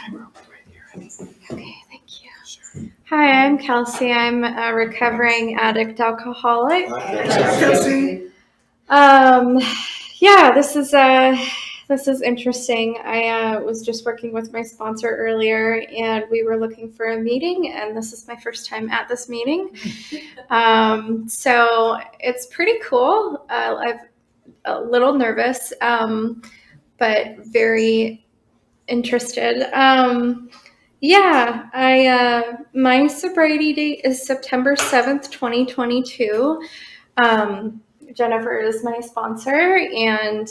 timer right here. Okay, thank you. Sure. Hi, I'm Kelsey. I'm a recovering addict alcoholic. Kelsey. Yeah, this is interesting. I was just working with my sponsor earlier, and we were looking for a meeting, and this is my first time at this meeting. So it's pretty cool. I'm a little nervous, but very interested. My sobriety date is September 7th, 2022. Jennifer is my sponsor, and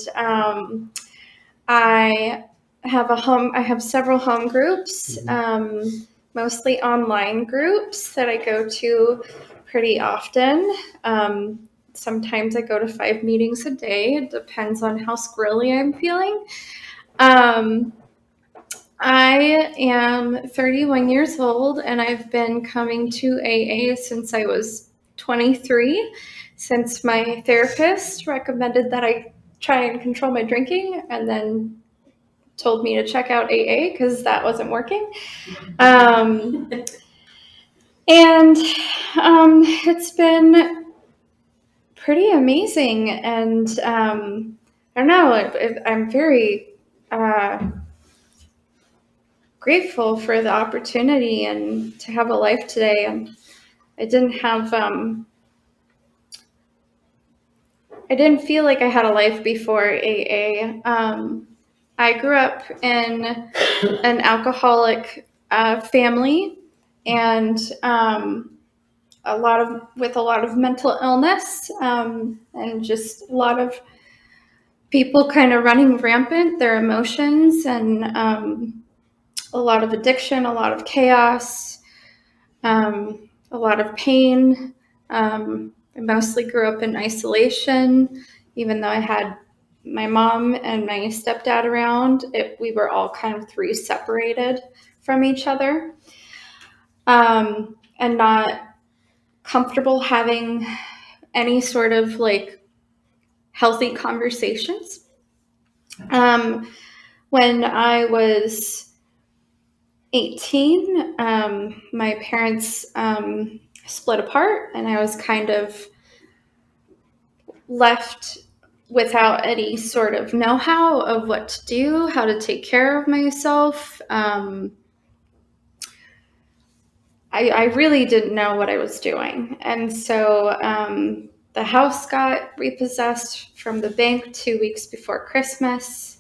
I have several home groups, mostly online groups that I go to pretty often. Sometimes I go to 5 meetings a day. It depends on how squirrely I'm feeling. I am 31 years old, and I've been coming to AA since I was 23, since my therapist recommended that I try and control my drinking, and then told me to check out AA because that wasn't working. It's been pretty amazing, and I don't know, I'm very grateful for the opportunity and to have a life today. And I didn't feel like I had a life before AA. I grew up in an alcoholic family, and with a lot of mental illness, and just a lot of people kind of running rampant, their emotions, and a lot of addiction, a lot of chaos, a lot of pain. I mostly grew up in isolation, even though I had my mom and my stepdad around. We were all kind of 3 separated from each other, and not comfortable having any sort of healthy conversations. When I was 18, my parents split apart, and I was kind of left without any sort of know-how of what to do, how to take care of myself. I really didn't know what I was doing. And so the house got repossessed from the bank 2 weeks before Christmas.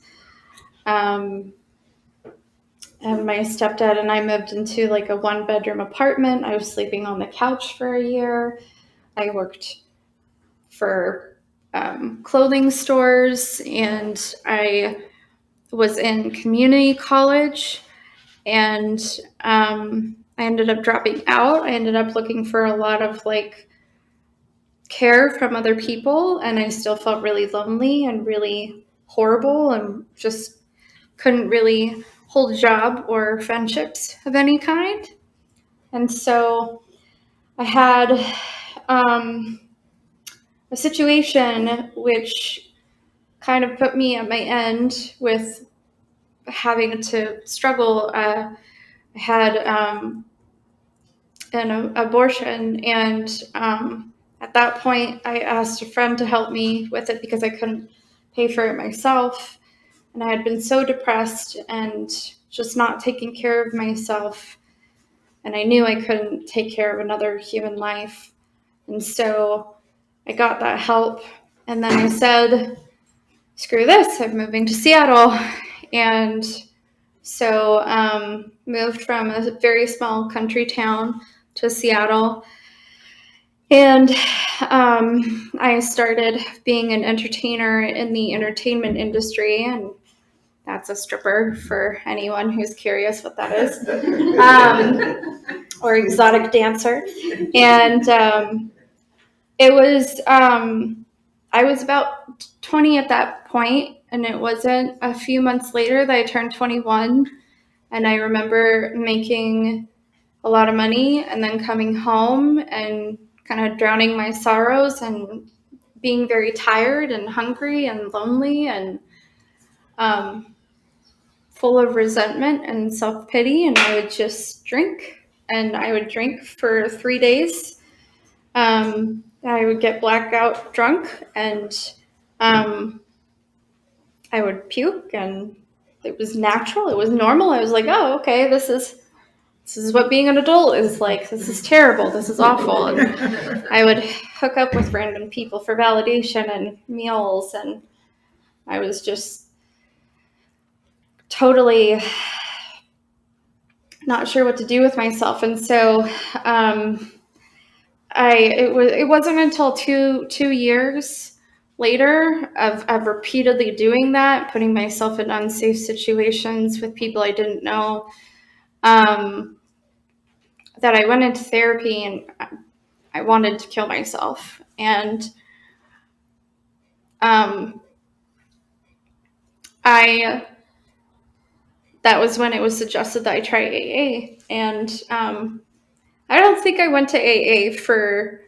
And my stepdad and I moved into a 1-bedroom apartment. I was sleeping on the couch for a year. I worked for clothing stores, and I was in community college, and I ended up dropping out. I ended up looking for a lot of care from other people, and I still felt really lonely and really horrible, and just couldn't really hold a job or friendships of any kind. And so I had a situation which kind of put me at my end with having to struggle. I had an abortion, and at that point I asked a friend to help me with it because I couldn't pay for it myself, and I had been so depressed and just not taking care of myself, and I knew I couldn't take care of another human life. And so I got that help, and then I said, screw this, I'm moving to Seattle. And so moved from a very small country town to Seattle. And I started being an entertainer in the entertainment industry, and that's a stripper for anyone who's curious what that is, or exotic dancer. And it was, I was about 20 at that point, and it wasn't a few months later that I turned 21. And I remember making a lot of money and then coming home and kind of drowning my sorrows and being very tired and hungry and lonely, and full of resentment and self-pity, and I would just drink. And I would drink for 3 days. I would get blackout drunk, and I would puke, and it was natural. It was normal. I was like, oh, okay, this is what being an adult is like. This is terrible. This is awful. And I would hook up with random people for validation and meals, and I was just totally not sure what to do with myself. And so it wasn't until two years later of repeatedly doing that, putting myself in unsafe situations with people I didn't know, that I went into therapy, and I wanted to kill myself. And that was when it was suggested that I try AA. And I don't think I went to AA for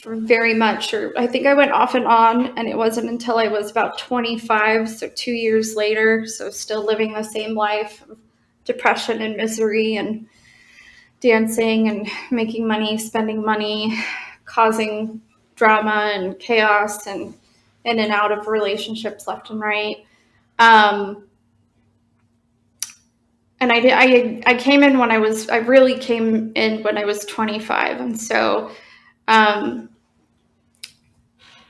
very much, or I think I went off and on, and it wasn't until I was about 25, so 2 years later, so still living the same life of depression and misery and dancing and making money, spending money, causing drama and chaos and in and out of relationships left and right. And I came in when I really came in when I was 25. And so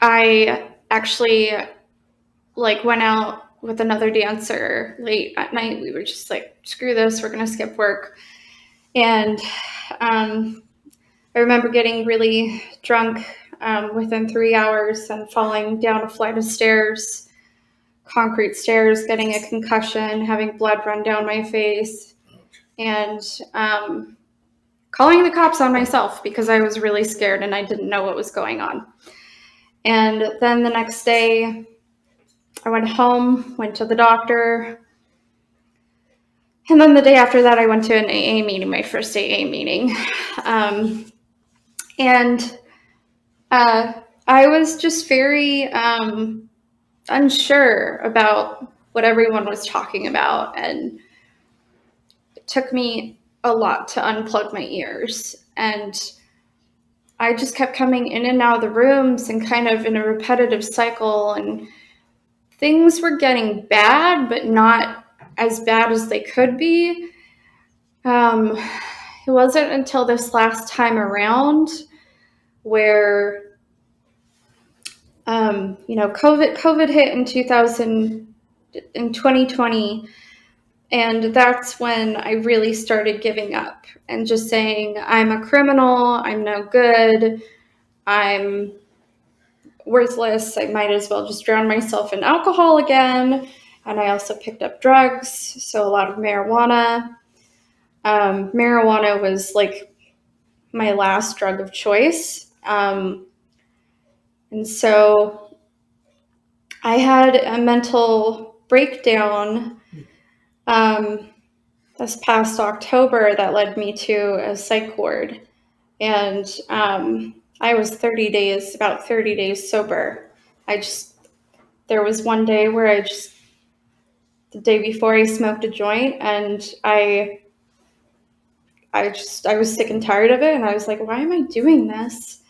I actually went out with another dancer late at night. We were just like, screw this, we're going to skip work. And I remember getting really drunk within 3 hours and falling down a flight of stairs, concrete stairs, getting a concussion, having blood run down my face, and calling the cops on myself because I was really scared and I didn't know what was going on. And then the next day, I went home, went to the doctor. And then the day after that, I went to an AA meeting, my first AA meeting. And I was just very unsure about what everyone was talking about. And it took me a lot to unplug my ears. And I just kept coming in and out of the rooms and kind of in a repetitive cycle. And things were getting bad, but not as bad as they could be. It wasn't until this last time around where COVID hit in 2020, and that's when I really started giving up and just saying, I'm a criminal, I'm no good, I'm worthless, I might as well just drown myself in alcohol again. And I also picked up drugs, so a lot of marijuana. Marijuana was like my last drug of choice. And so I had a mental breakdown this past October that led me to a psych ward. And I was about 30 days sober. There was one day where the day before I smoked a joint, and I was sick and tired of it. And I was like, why am I doing this?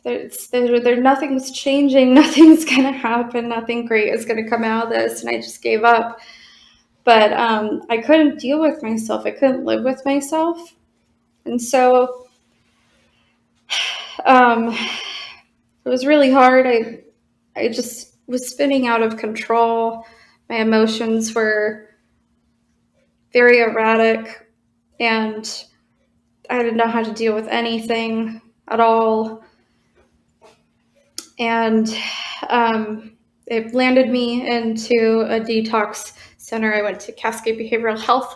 Nothing's changing. Nothing's going to happen. Nothing great is going to come out of this. And I just gave up. But I couldn't deal with myself. I couldn't live with myself. And so it was really hard. I just was spinning out of control. My emotions were very erratic, and I didn't know how to deal with anything at all. And it landed me into a detox center. I went to Cascade Behavioral Health.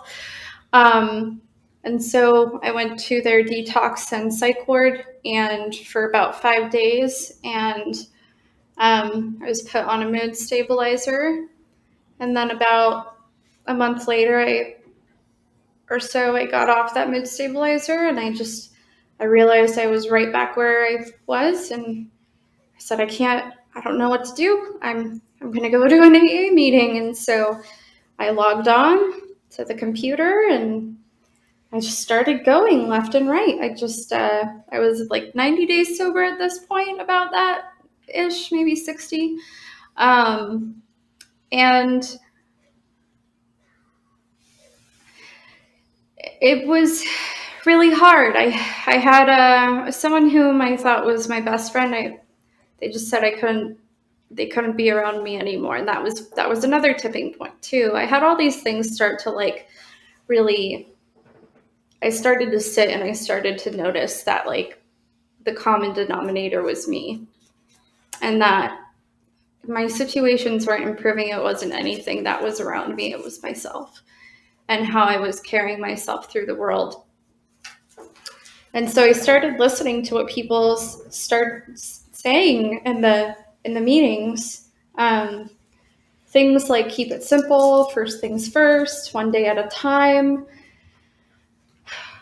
And so I went to their detox and psych ward, and for about 5 days, and I was put on a mood stabilizer. And then about a month later, I got off that mood stabilizer, and I realized I was right back where I was, and I said, I don't know what to do. I'm going to go to an AA meeting. And so I logged on to the computer and I just started going left and right. I was like 90 days sober at this point, about that ish, maybe 60. And it was really hard. I had someone whom I thought was my best friend. They just said they couldn't be around me anymore, and that was another tipping point too. I had all these things start to like really. I started to sit and I started to notice that like the common denominator was me, and that my situations weren't improving. It wasn't anything that was around me. It was myself and how I was carrying myself through the world. And so I started listening to what people start saying in the meetings. Things like keep it simple, first things first, one day at a time.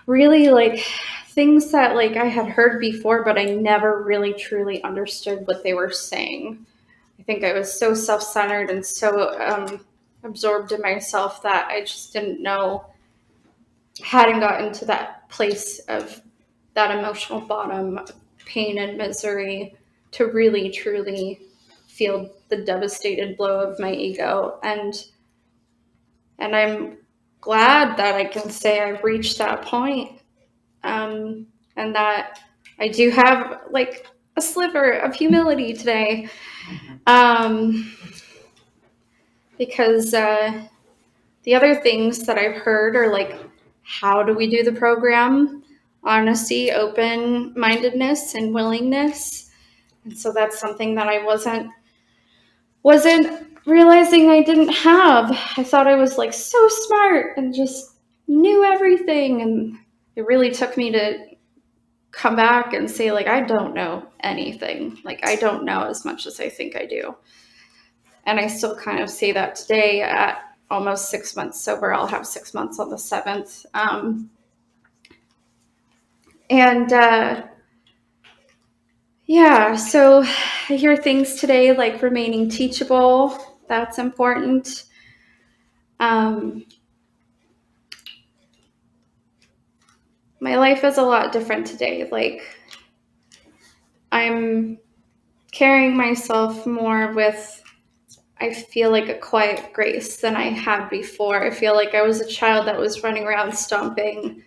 Really like things that like I had heard before, but I never really truly understood what they were saying. I think I was so self-centered and so absorbed in myself that I just didn't know, hadn't gotten to that place of that emotional bottom, pain and misery, to really truly feel the devastated blow of my ego. And I'm glad that I can say I've reached that point, and that I do have like a sliver of humility today, because the other things that I've heard are like, how do we do the program? Honesty, open-mindedness, and willingness. And so that's something that I wasn't realizing I didn't have. I thought I was like so smart and just knew everything. And it really took me to come back and say, like, I don't know anything. Like, I don't know as much as I think I do. And I still kind of say that today at almost 6 months sober. I'll have 6 months on the 7th. Yeah, so I hear things today like remaining teachable. That's important. My life is a lot different today. Like, I'm carrying myself more with, I feel like, a quiet grace than I had before. I feel like I was a child that was running around stomping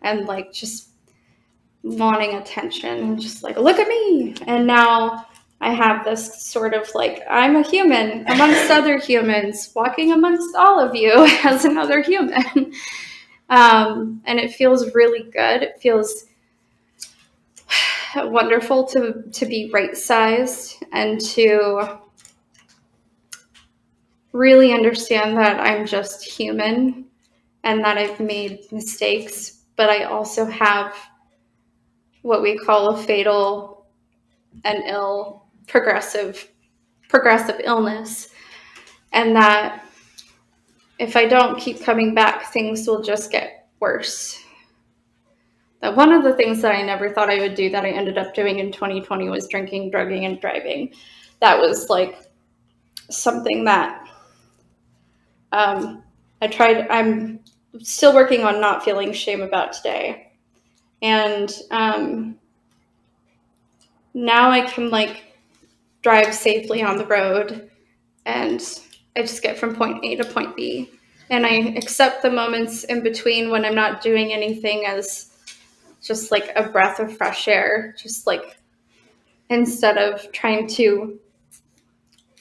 and like just wanting attention and just like, look at me. And now I have this sort of like, I'm a human amongst other humans, walking amongst all of you as another human. And it feels really good. It feels wonderful to be right-sized and to really understand that I'm just human and that I've made mistakes, but I also have what we call a fatal and ill progressive illness, and that if I don't keep coming back, things will just get worse. That one of the things that I never thought I would do that I ended up doing in 2020 was drinking, drugging, and driving. That was like something that I'm still working on not feeling shame about today. And now I can like drive safely on the road, and I just get from point A to point B. And I accept the moments in between when I'm not doing anything as just like a breath of fresh air, just like, instead of trying to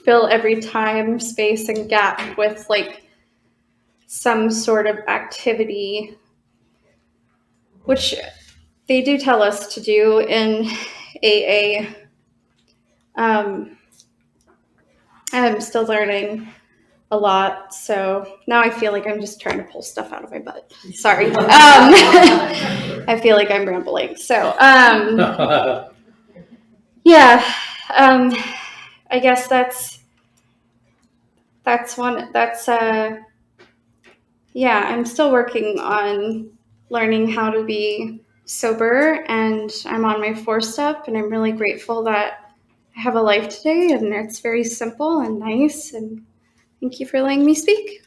fill every time, space, and gap with like some sort of activity, which they do tell us to do in AA. I'm still learning a lot, so now I feel like I'm just trying to pull stuff out of my butt. Sorry. I feel like I'm rambling. So, yeah, I guess yeah, I'm still working on learning how to be sober, and I'm on my 4th step, and I'm really grateful that I have a life today, and it's very simple and nice, and thank you for letting me speak.